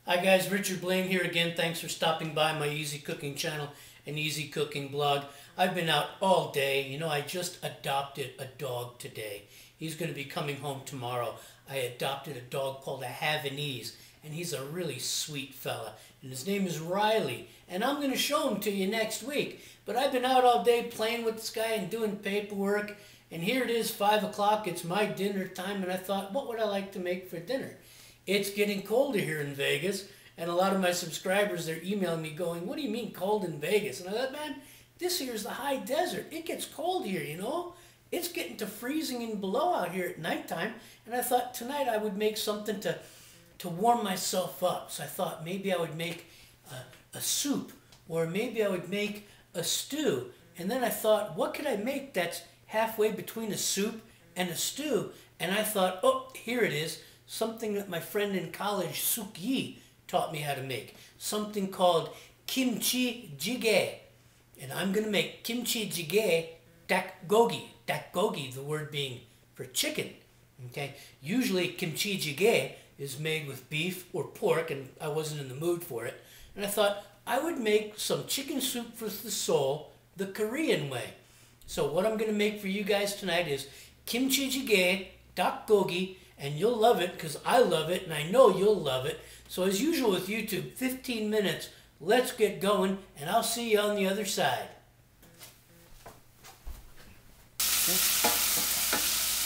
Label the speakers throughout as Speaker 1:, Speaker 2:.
Speaker 1: Hi guys, Richard Blaine here again. Thanks for stopping by my Easy Cooking channel and Easy Cooking blog. I've been out all day. You know, I just adopted a dog today. He's going to be coming home tomorrow. I adopted a dog called a Havanese, and he's a really sweet fella. And his name is Riley, and I'm going to show him to you next week. But I've been out all day playing with this guy and doing paperwork, and here it is, 5 o'clock. It's my dinner time, and I thought, what would I like to make for dinner? It's getting colder here in Vegas, and a lot of my subscribers, they're emailing me going, what do you mean cold in Vegas? And I thought, man, this here is the high desert. It gets cold here, you know? It's getting to freezing and below out here at nighttime, and I thought tonight I would make something to warm myself up. So I thought maybe I would make a soup, or maybe I would make a stew. And then I thought, what could I make that's halfway between a soup and a stew? And I thought, oh, here it is. Something that my friend in college, Suk Yi, taught me how to make. Something called Kimchi Jigae. And I'm going to make Kimchi Jigae Dakgogi. Dakgogi, the word being for chicken. Okay. Usually Kimchi Jigae is made with beef or pork, and I wasn't in the mood for it. And I thought I would make some chicken soup for the soul the Korean way. So what I'm going to make for you guys tonight is Kimchi Jigae Dakgogi. And you'll love it because I love it, and I know you'll love it. So as usual with YouTube, 15 minutes. Let's get going, and I'll see you on the other side. Okay.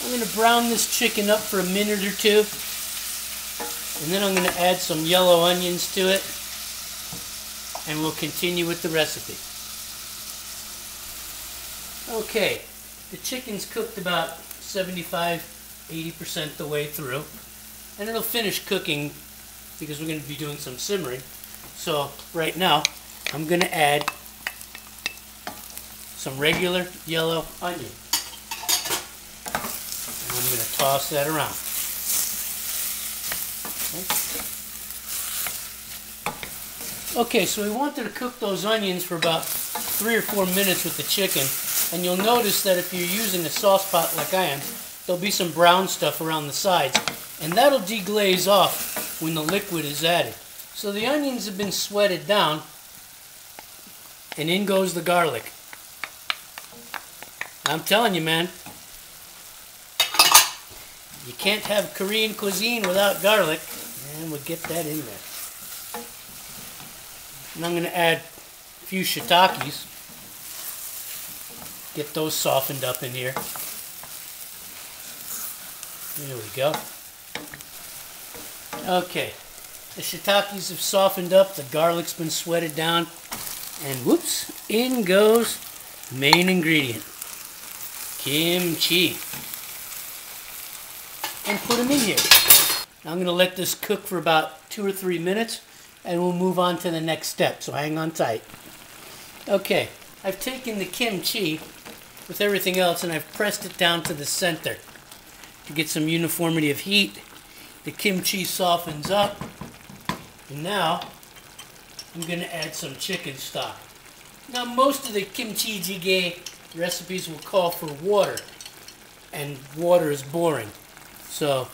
Speaker 1: I'm going to brown this chicken up for a minute or two. And then I'm going to add some yellow onions to it. And we'll continue with the recipe. Okay, the chicken's cooked about 80% the way through, and it'll finish cooking because we're going to be doing some simmering. So right now I'm going to add some regular yellow onion, and I'm going to toss that around. Okay, so we wanted to cook those onions for about 3 or 4 minutes with the chicken, and you'll notice that if you're using a sauce pot like I am, there'll be some brown stuff around the sides, and that'll deglaze off when the liquid is added. So the onions have been sweated down, and in goes the garlic. I'm telling you, man, you can't have Korean cuisine without garlic, and we'll get that in there. And I'm going to add a few shiitakes, get those softened up in here. There we go. Okay, the shiitakes have softened up, the garlic's been sweated down, and whoops, in goes the main ingredient, kimchi. And put them in here. Now I'm going to let this cook for about 2 or 3 minutes, and we'll move on to the next step, so hang on tight. Okay, I've taken the kimchi with everything else, and I've pressed it down to the center to get some uniformity of heat. The kimchi softens up, and now I'm going to add some chicken stock. Now most of the kimchi jjigae recipes will call for water, and water is boring, so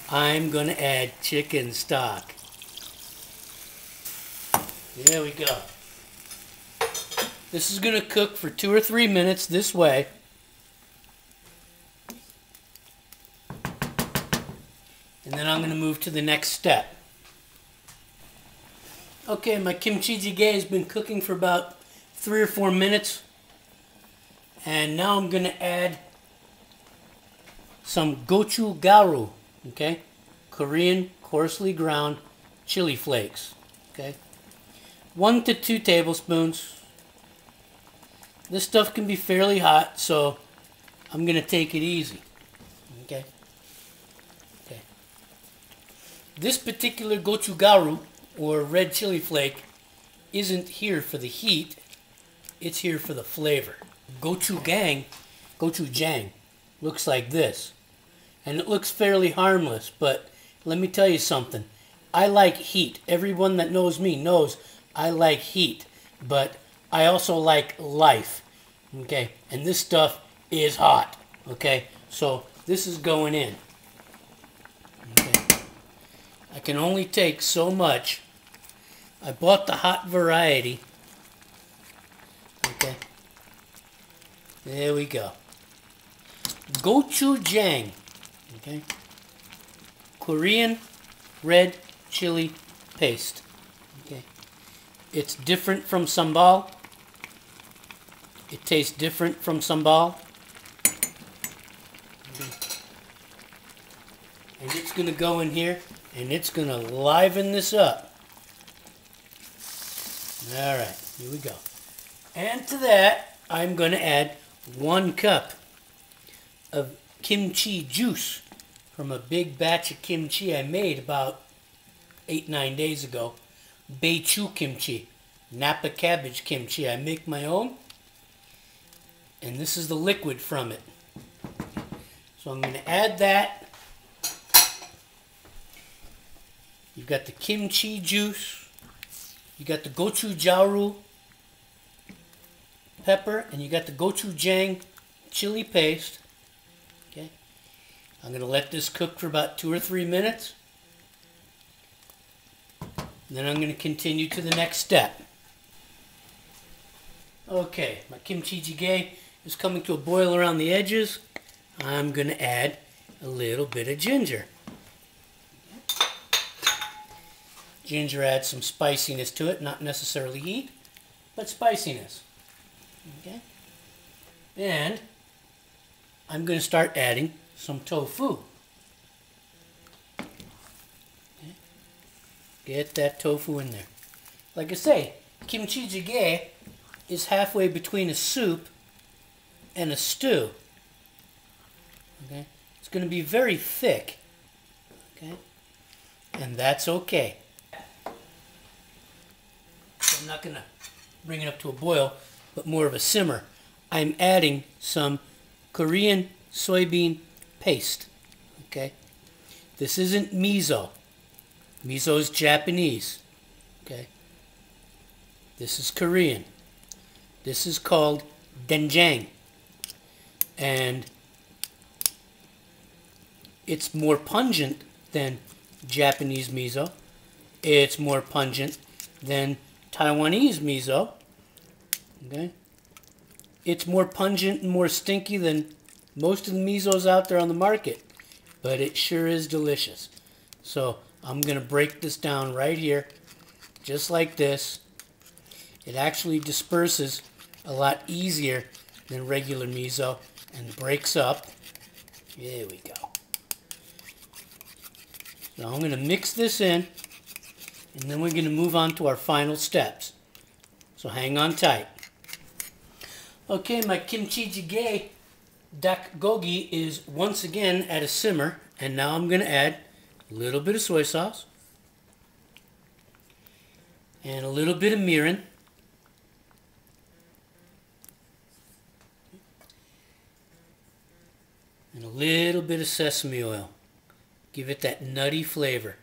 Speaker 1: I'm going to add chicken stock. There we go. This is going to cook for 2 or 3 minutes this way. And then I'm going to move to the next step. Okay, my kimchi jjigae has been cooking for about 3 or 4 minutes. And now I'm going to add some gochugaru, okay? Korean coarsely ground chili flakes, okay? 1 to 2 tablespoons. This stuff can be fairly hot, so I'm going to take it easy, okay? This particular gochugaru, or red chili flake, isn't here for the heat, it's here for the flavor. Gochujang looks like this. And it looks fairly harmless, but let me tell you something. I like heat. Everyone that knows me knows I like heat, but I also like life, okay? And this stuff is hot, okay? So this is going in, okay? I can only take so much I bought the hot variety. Okay. There we go. Gochujang. Okay. Korean red chili paste. Okay. It's different from sambal. It tastes different from sambal. And it's going to go in here and it's going to liven this up. Alright, here we go. And to that, I'm going to add 1 cup of kimchi juice from a big batch of kimchi I made about 8-9 days ago. Beichu kimchi, Napa cabbage kimchi. I make my own. And this is the liquid from it. So I'm going to add that. You've got the kimchi juice. You got the gochujang pepper, and you got the gochujang chili paste. Okay. I'm going to let this cook for about 2 or 3 minutes. And then I'm going to continue to the next step. Okay, my kimchi jjigae is coming to a boil around the edges. I'm going to add a little bit of ginger. Ginger adds some spiciness to it, not necessarily heat, but spiciness. Okay? And I'm going to start adding some tofu. Okay? Get that tofu in there. Like I say, kimchi jjigae is halfway between a soup and a stew. Okay? It's going to be very thick. Okay? And that's okay. I'm not going to bring it up to a boil, but more of a simmer. I'm adding some Korean soybean paste. Okay? This isn't miso. Miso is Japanese. Okay? This is Korean. This is called doenjang. And it's more pungent than Japanese miso. It's more pungent than Taiwanese miso. Okay? It's more pungent and more stinky than most of the misos out there on the market. But it sure is delicious. So I'm going to break this down right here. Just like this. It actually disperses a lot easier than regular miso and breaks up. There we go. So I'm going to mix this in. And then we're going to move on to our final steps. So hang on tight. Okay, my Kimchi Jigae Dakgogi is once again at a simmer. And now I'm going to add a little bit of soy sauce. And a little bit of mirin. And a little bit of sesame oil. Give it that nutty flavor.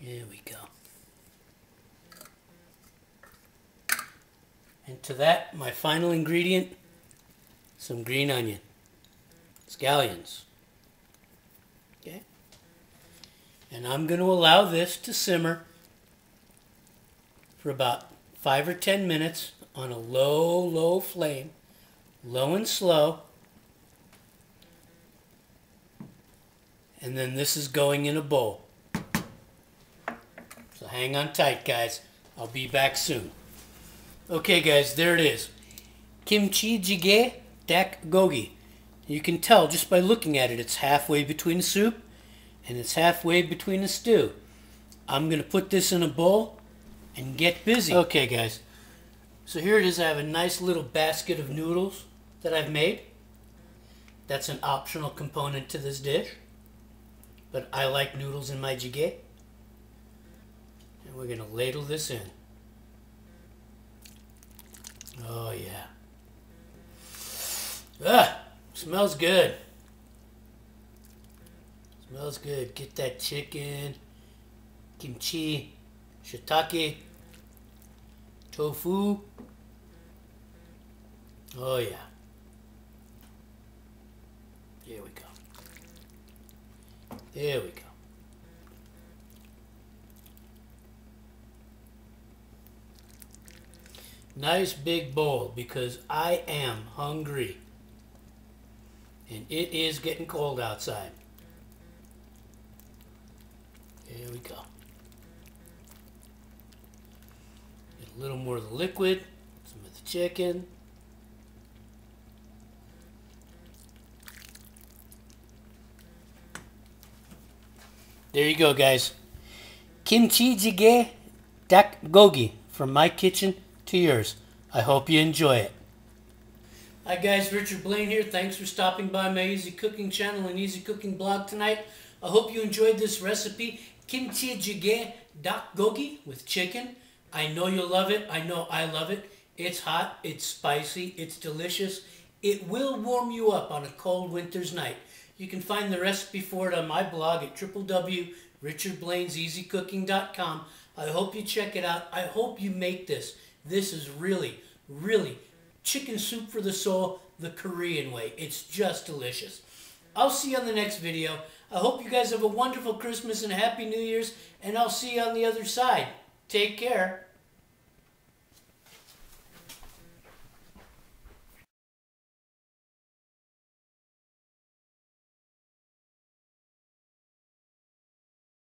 Speaker 1: There we go. And to that, my final ingredient, some green onion. Scallions. Okay? And I'm going to allow this to simmer for about 5 or 10 minutes on a low flame. Low and slow. And then this is going in a bowl. So hang on tight, guys. I'll be back soon. Okay, guys, there it is. Kimchi Jigae Dakgogi. You can tell just by looking at it, it's halfway between a soup and it's halfway between a stew. I'm going to put this in a bowl and get busy. Okay, guys. So here it is. I have a nice little basket of noodles that I've made. That's an optional component to this dish. But I like noodles in my jjigae. And we're going to ladle this in. Oh, yeah. Ah, smells good. Smells good. Get that chicken, kimchi, shiitake, tofu. Oh, yeah. Here we go. There we go. Nice big bowl because I am hungry. And it is getting cold outside. Here we go. Get a little more of the liquid, some of the chicken. There you go, guys. Kimchi Jigae Dakgogi, from my kitchen to yours. I hope you enjoy it. Hi guys, Richard Blaine here. Thanks for stopping by my Easy Cooking channel and Easy Cooking blog tonight. I hope you enjoyed this recipe, Kimchi Jigae Dakgogi with chicken. I know you'll love it. I know I love it. It's hot, it's spicy, it's delicious. It will warm you up on a cold winter's night. You can find the recipe for it on my blog at www.richardblaineseasycooking.com. I hope you check it out. I hope you make this. This is really, really chicken soup for the soul, the Korean way. It's just delicious. I'll see you on the next video. I hope you guys have a wonderful Christmas and a Happy New Year's, and I'll see you on the other side. Take care.